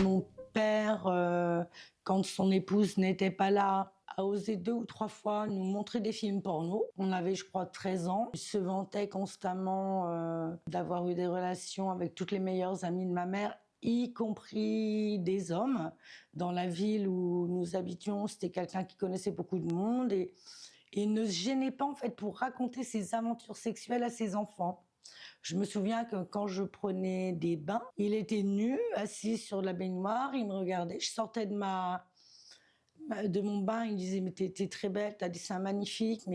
Mon père, quand son épouse n'était pas là, a osé 2 ou 3 fois nous montrer des films porno. On avait, je crois, 13 ans. Il se vantait constamment, d'avoir eu des relations avec toutes les meilleures amies de ma mère, y compris des hommes. Dans la ville où nous habitions, c'était quelqu'un qui connaissait beaucoup de monde et ne se gênait pas, en fait, pour raconter ses aventures sexuelles à ses enfants. Je me souviens que quand je prenais des bains, il était nu, assis sur la baignoire, il me regardait. Je sortais de mon bain, il me disait: «Mais tu très belle, tu as des seins magnifiques,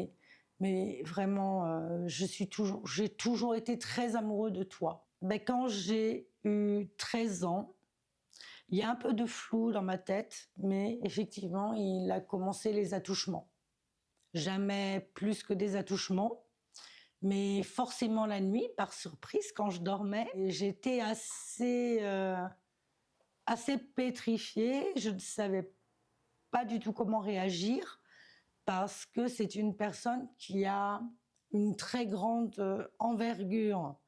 mais vraiment, j'ai toujours été très amoureux de toi». Quand j'ai eu 13 ans, il y a un peu de flou dans ma tête, mais effectivement, il a commencé les attouchements. Jamais plus que des attouchements. Mais forcément la nuit, par surprise, quand je dormais, et j'étais assez pétrifiée. Je ne savais pas du tout comment réagir parce que c'est une personne qui a une très grande, envergure,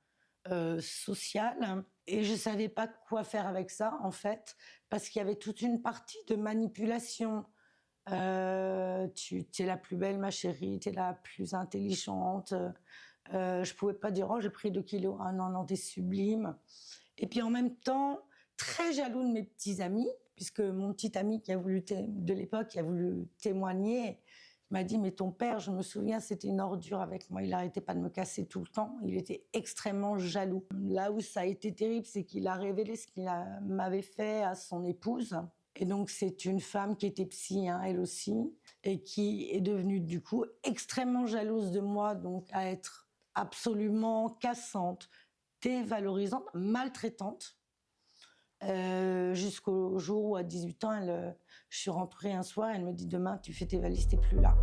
sociale et je savais pas quoi faire avec ça, en fait, parce qu'il y avait toute une partie de manipulation. Tu es la plus belle, ma chérie, tu es la plus intelligente. Je pouvais pas dire: «Oh, j'ai pris 2 kilos». «Ah non, non, tu es sublime». Et puis en même temps, très jaloux de mes petits amis, puisque mon petit ami qui a voulu de l'époque, qui a voulu témoigner, m'a dit: «Mais ton père, je me souviens, c'était une ordure avec moi, il arrêtait pas de me casser tout le temps, il était extrêmement jaloux». Là où ça a été terrible, c'est qu'il a révélé ce m'avait fait à son épouse. Et donc c'est une femme qui était psy, hein, elle aussi, et qui est devenue du coup extrêmement jalouse de moi, donc à être absolument cassante, dévalorisante, maltraitante, jusqu'au jour où à 18 ans, je suis rentrée un soir, elle me dit: «Demain tu fais tes valises, tu es plus là».